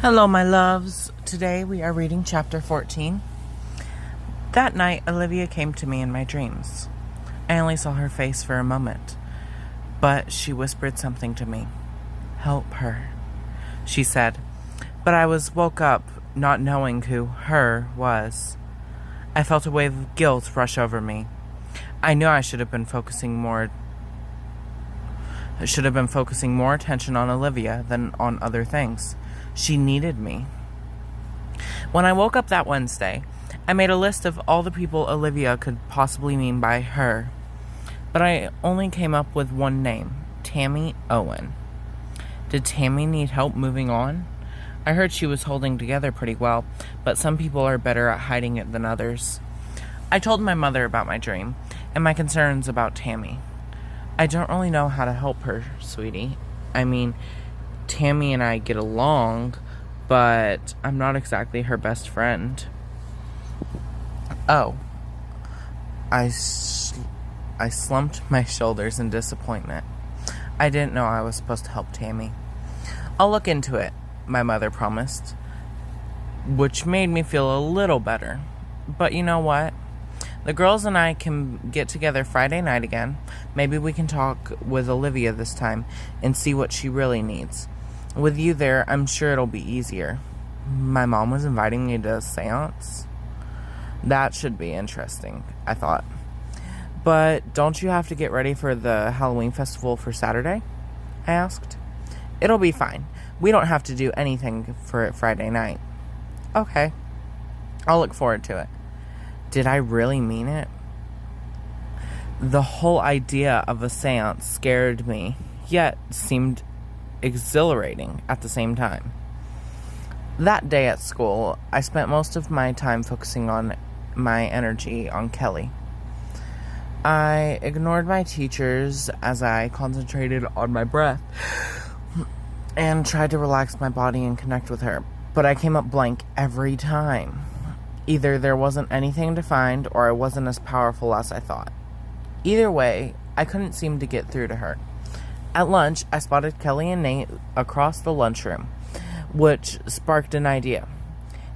Hello, my loves. Today we are reading chapter 14. That night, Olivia came to me in my dreams. I only saw her face for a moment, but she whispered something to me. "Help her," she said, but I woke up not knowing who her was. I felt a wave of guilt rush over me. I knew I should have been focusing more attention on Olivia than on other things. She needed me. When I woke up that Wednesday, I made a list of all the people Olivia could possibly mean by her, but I only came up with one name, Tammy Owen. Did Tammy need help moving on? I heard she was holding together pretty well, but some people are better at hiding it than others. I told my mother about my dream and my concerns about Tammy. I don't really know how to help her, sweetie. I mean, Tammy and I get along, but I'm not exactly her best friend. Oh. I slumped my shoulders in disappointment. I didn't know I was supposed to help Tammy. "I'll look into it," my mother promised, which made me feel a little better. But you know what? The girls and I can get together Friday night again. Maybe we can talk with Olivia this time and see what she really needs. With you there, I'm sure it'll be easier. My mom was inviting me to a seance. That should be interesting, I thought. But don't you have to get ready for the Halloween festival for Saturday? I asked. "It'll be fine. We don't have to do anything for it Friday night." "Okay. I'll look forward to it." Did I really mean it? The whole idea of a seance scared me, yet seemed exhilarating at the same time. That day at school, I spent most of my time focusing on my energy on Kelly. I ignored my teachers as I concentrated on my breath and tried to relax my body and connect with her, but I came up blank every time. Either there wasn't anything to find, or I wasn't as powerful as I thought. Either way, I couldn't seem to get through to her. At lunch, I spotted Kelly and Nate across the lunchroom, which sparked an idea.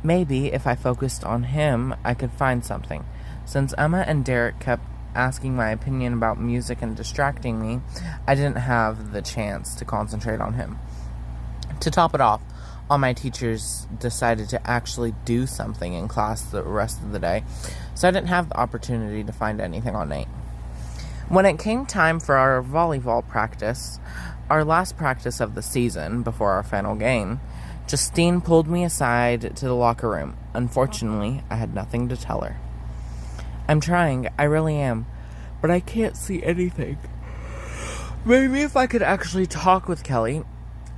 Maybe if I focused on him, I could find something. Since Emma and Derek kept asking my opinion about music and distracting me, I didn't have the chance to concentrate on him. To top it off, all my teachers decided to actually do something in class the rest of the day, so I didn't have the opportunity to find anything on Nate. When it came time for our volleyball practice, our last practice of the season before our final game, Justine pulled me aside to the locker room. Unfortunately, I had nothing to tell her. "I'm trying, I really am, but I can't see anything. Maybe if I could actually talk with Kelly,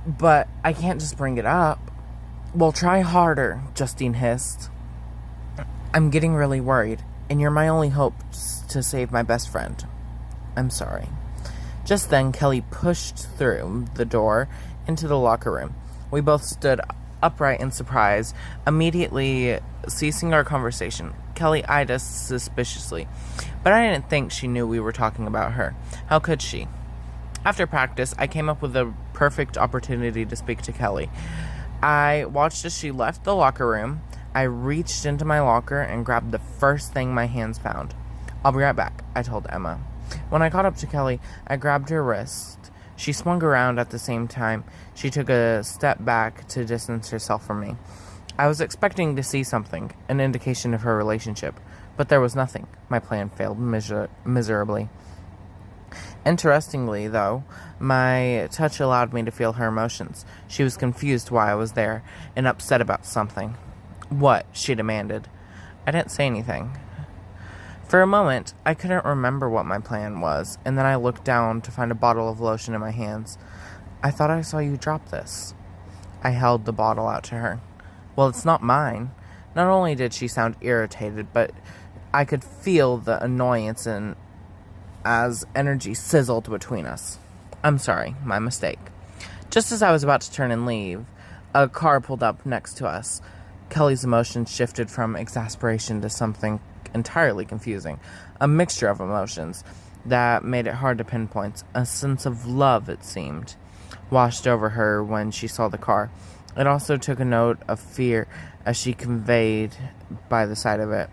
but I can't just bring it up." "Well, try harder," Justine hissed. "I'm getting really worried, and you're my only hope to save my best friend. I'm sorry." Just then, Kelly pushed through the door into the locker room. We both stood upright in surprise, immediately ceasing our conversation. Kelly eyed us suspiciously, but I didn't think she knew we were talking about her. How could she? After practice, I came up with a perfect opportunity to speak to Kelly. I watched as she left the locker room. I reached into my locker and grabbed the first thing my hands found. "I'll be right back," I told Emma. When I caught up to Kelly, I grabbed her wrist. She swung around at the same time. She took a step back to distance herself from me. I was expecting to see something, an indication of her relationship, but there was nothing. My plan failed miserably. Interestingly, though, my touch allowed me to feel her emotions. She was confused why I was there and upset about something. "What?" she demanded. I didn't say anything. For a moment, I couldn't remember what my plan was, and then I looked down to find a bottle of lotion in my hands. "I thought I saw you drop this." I held the bottle out to her. "Well, it's not mine." Not only did she sound irritated, but I could feel the annoyance and as energy sizzled between us. "I'm sorry, my mistake." Just as I was about to turn and leave, a car pulled up next to us. Kelly's emotions shifted from exasperation to something entirely confusing, a mixture of emotions that made it hard to pinpoint. A sense of love, it seemed, washed over her when she saw the car. It also took a note of fear as she conveyed by the side of it.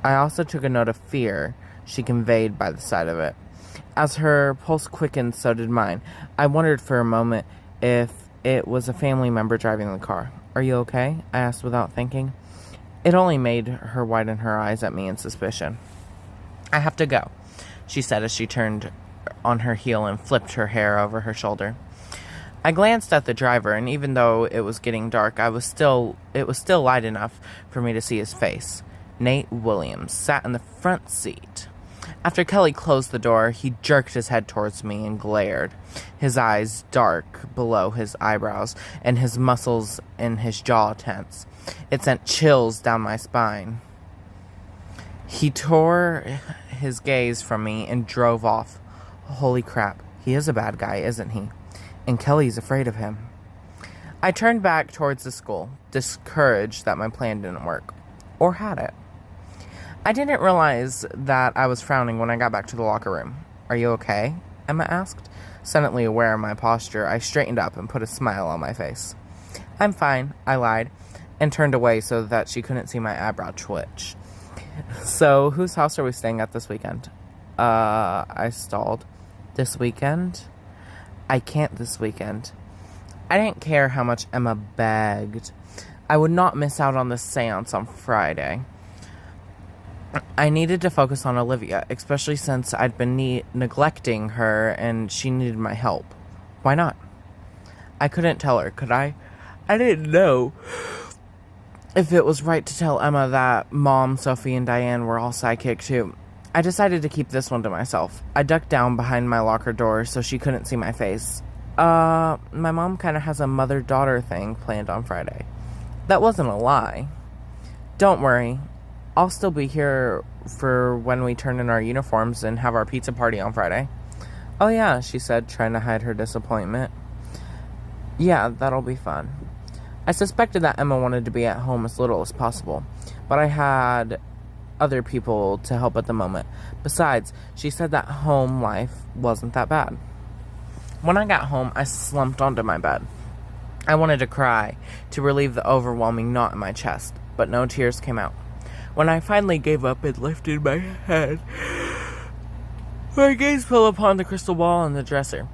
I also took a note of fear she conveyed by the side of it. As her pulse quickened, so did mine. I wondered for a moment if it was a family member driving the car. "Are you okay?" I asked without thinking. It only made her widen her eyes at me in suspicion. "I have to go," she said as she turned on her heel and flipped her hair over her shoulder. I glanced at the driver, and even though it was getting dark, it was still light enough for me to see his face. Nate Williams sat in the front seat. After Kelly closed the door, he jerked his head towards me and glared, his eyes dark below his eyebrows and his muscles in his jaw tense. It sent chills down my spine. He tore his gaze from me and drove off. Holy crap, he is a bad guy, isn't he? And Kelly's afraid of him. I turned back towards the school, discouraged that my plan didn't work. Or had it? I didn't realize that I was frowning when I got back to the locker room. "Are you okay?" Emma asked. Suddenly aware of my posture, I straightened up and put a smile on my face. "I'm fine," I lied, and turned away so that she couldn't see my eyebrow twitch. "So, whose house are we staying at this weekend?" I stalled. "This weekend?" "I can't this weekend." I didn't care how much Emma begged. I would not miss out on the seance on Friday. I needed to focus on Olivia, especially since I'd been neglecting her and she needed my help. Why not? I couldn't tell her, could I? I didn't know if it was right to tell Emma that Mom, Sophie, and Diane were all psychic too. I decided to keep this one to myself. I ducked down behind my locker door so she couldn't see my face. My mom kind of has a mother-daughter thing planned on Friday. That wasn't a lie. Don't worry. I'll still be here for when we turn in our uniforms and have our pizza party on Friday. "Oh yeah," she said, trying to hide her disappointment. "Yeah, that'll be fun." I suspected that Emma wanted to be at home as little as possible, but I had other people to help at the moment. Besides, she said that home life wasn't that bad. When I got home, I slumped onto my bed. I wanted to cry to relieve the overwhelming knot in my chest, but no tears came out. When I finally gave up and lifted my head, my gaze fell upon the crystal ball on the dresser.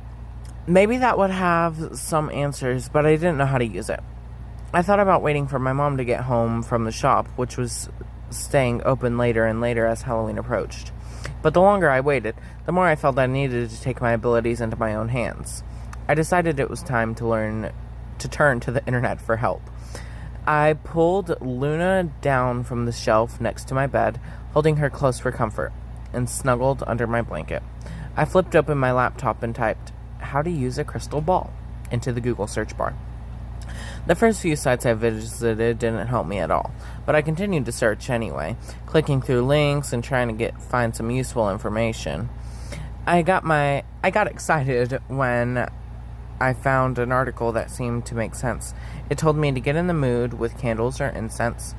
Maybe that would have some answers, but I didn't know how to use it. I thought about waiting for my mom to get home from the shop, which was staying open later and later as Halloween approached. But the longer I waited, the more I felt I needed to take my abilities into my own hands. I decided it was time to turn to the internet for help. I pulled Luna down from the shelf next to my bed, holding her close for comfort, and snuggled under my blanket. I flipped open my laptop and typed, "How to use a crystal ball," into the Google search bar. The first few sites I visited didn't help me at all, but I continued to search anyway, clicking through links and trying to find some useful information. I got excited when I found an article that seemed to make sense. It told me to get in the mood with candles or incense,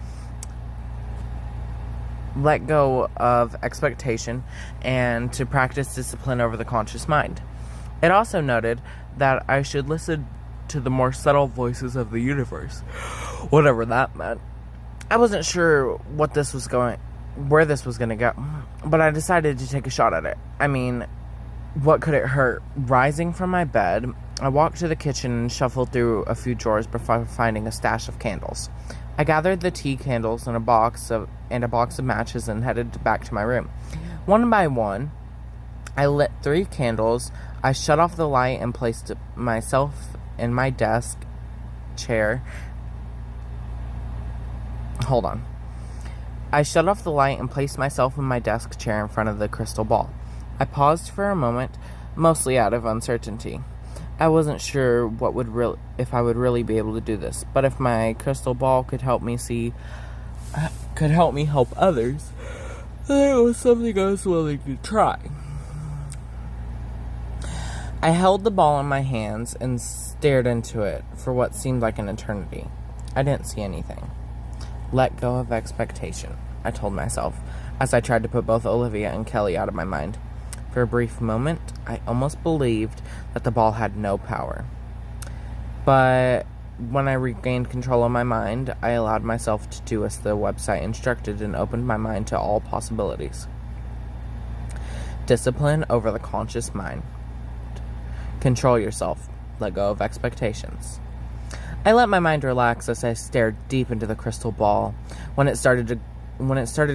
let go of expectation, and to practice discipline over the conscious mind. It also noted that I should listen to the more subtle voices of the universe, whatever that meant. I wasn't sure where this was going to go, but I decided to take a shot at it. I mean, what could it hurt? Rising from my bed, I walked to the kitchen and shuffled through a few drawers before finding a stash of candles. I gathered the tea candles in a box of matches and headed back to my room. One by one, I lit 3 candles. I shut off the light and placed myself in my desk chair. Hold on. I shut off the light and placed myself in my desk chair in front of the crystal ball. I paused for a moment, mostly out of uncertainty. I wasn't sure if I would really be able to do this, but if my crystal ball could help me help others, then it was something I was willing to try. I held the ball in my hands and stared into it for what seemed like an eternity. I didn't see anything. Let go of expectation, I told myself, as I tried to put both Olivia and Kelly out of my mind. For a brief moment, I almost believed that the ball had no power. But when I regained control of my mind, I allowed myself to do as the website instructed and opened my mind to all possibilities. Discipline over the conscious mind. Control yourself. Let go of expectations. I let my mind relax as I stared deep into the crystal ball. When it started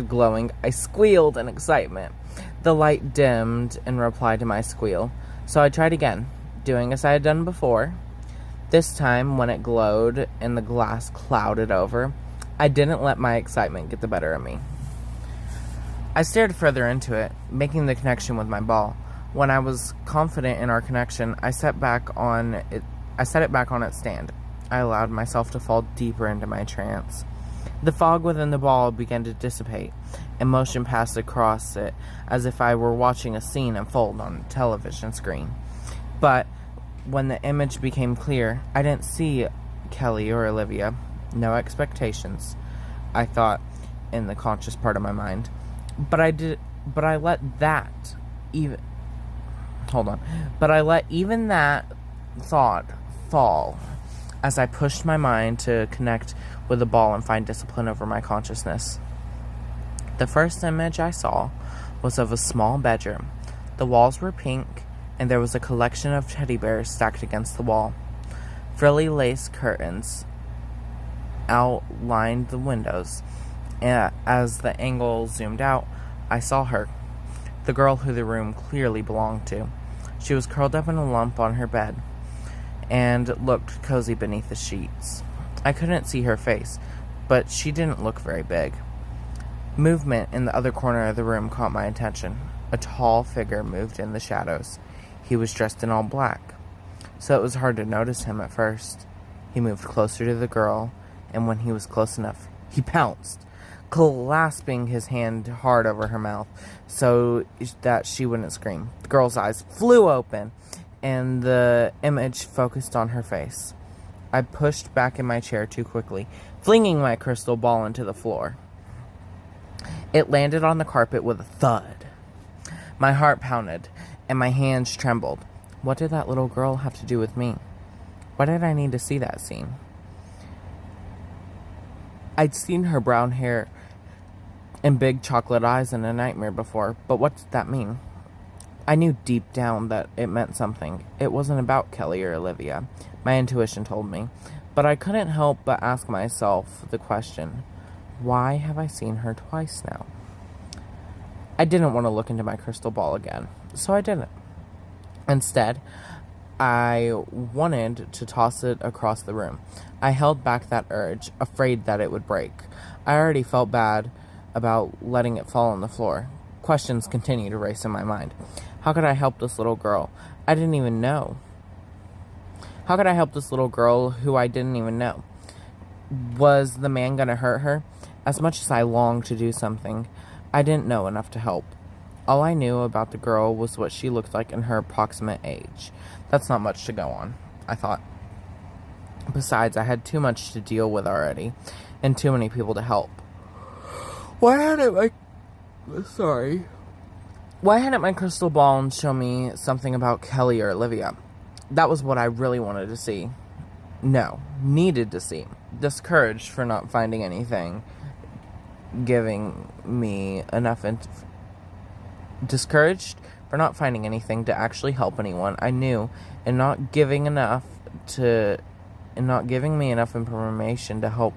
glowing, I squealed in excitement. The light dimmed in reply to my squeal, so I tried again, doing as I had done before. This time, when it glowed and the glass clouded over, I didn't let my excitement get the better of me. I stared further into it, making the connection with my ball. When I was confident in our connection, I set it back on its stand. I allowed myself to fall deeper into my trance. The fog within the ball began to dissipate. Emotion passed across it as if I were watching a scene unfold on a television screen. But when the image became clear, I didn't see Kelly or Olivia. No expectations, I thought in the conscious part of my mind. But I let even that thought fall as I pushed my mind to connect with the ball and find discipline over my consciousness. The first image I saw was of a small bedroom. The walls were pink, and there was a collection of teddy bears stacked against the wall. Frilly lace curtains outlined the windows. As the angle zoomed out, I saw her, the girl who the room clearly belonged to. She was curled up in a lump on her bed and looked cozy beneath the sheets. I couldn't see her face, but she didn't look very big. Movement in the other corner of the room caught my attention. A tall figure moved in the shadows. He was dressed in all black, so it was hard to notice him at first. He moved closer to the girl, and when he was close enough, he pounced, clasping his hand hard over her mouth so that she wouldn't scream. The girl's eyes flew open, and the image focused on her face. I pushed back in my chair too quickly, flinging my crystal ball into the floor. It landed on the carpet with a thud. My heart pounded, and my hands trembled. What did that little girl have to do with me? Why did I need to see that scene? I'd seen her brown hair and big chocolate eyes in a nightmare before, but what did that mean? I knew deep down that it meant something. It wasn't about Kelly or Olivia. My intuition told me. But I couldn't help but ask myself the question, why have I seen her twice now? I didn't want to look into my crystal ball again, so I didn't. Instead, I wanted to toss it across the room. I held back that urge, afraid that it would break. I already felt bad about letting it fall on the floor. Questions continued to race in my mind. How could I help this little girl? I didn't even know. How could I help this little girl who I didn't even know? Was the man going to hurt her? As much as I longed to do something, I didn't know enough to help. All I knew about the girl was what she looked like in her approximate age. That's not much to go on, I thought. Besides, I had too much to deal with already, and too many people to help. Why hadn't my crystal ball show me something about Kelly or Olivia? That was what I really wanted to see. No, needed to see. Discouraged for not finding anything, discouraged for not finding anything to actually help anyone I knew, and not giving me enough information to help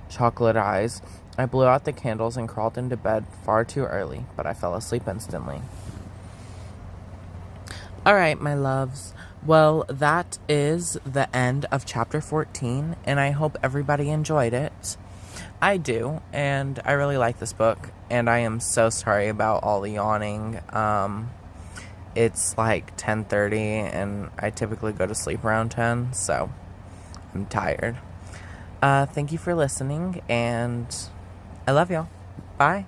Chocolate Eyes. I blew out the candles and crawled into bed far too early, but I fell asleep instantly. Alright, my loves. Well, that is the end of chapter 14, and I hope everybody enjoyed it. I do, and I really like this book, and I am so sorry about all the yawning. It's like 10:30, and I typically go to sleep around 10, so I'm tired. Thank you for listening, and I love y'all. Bye.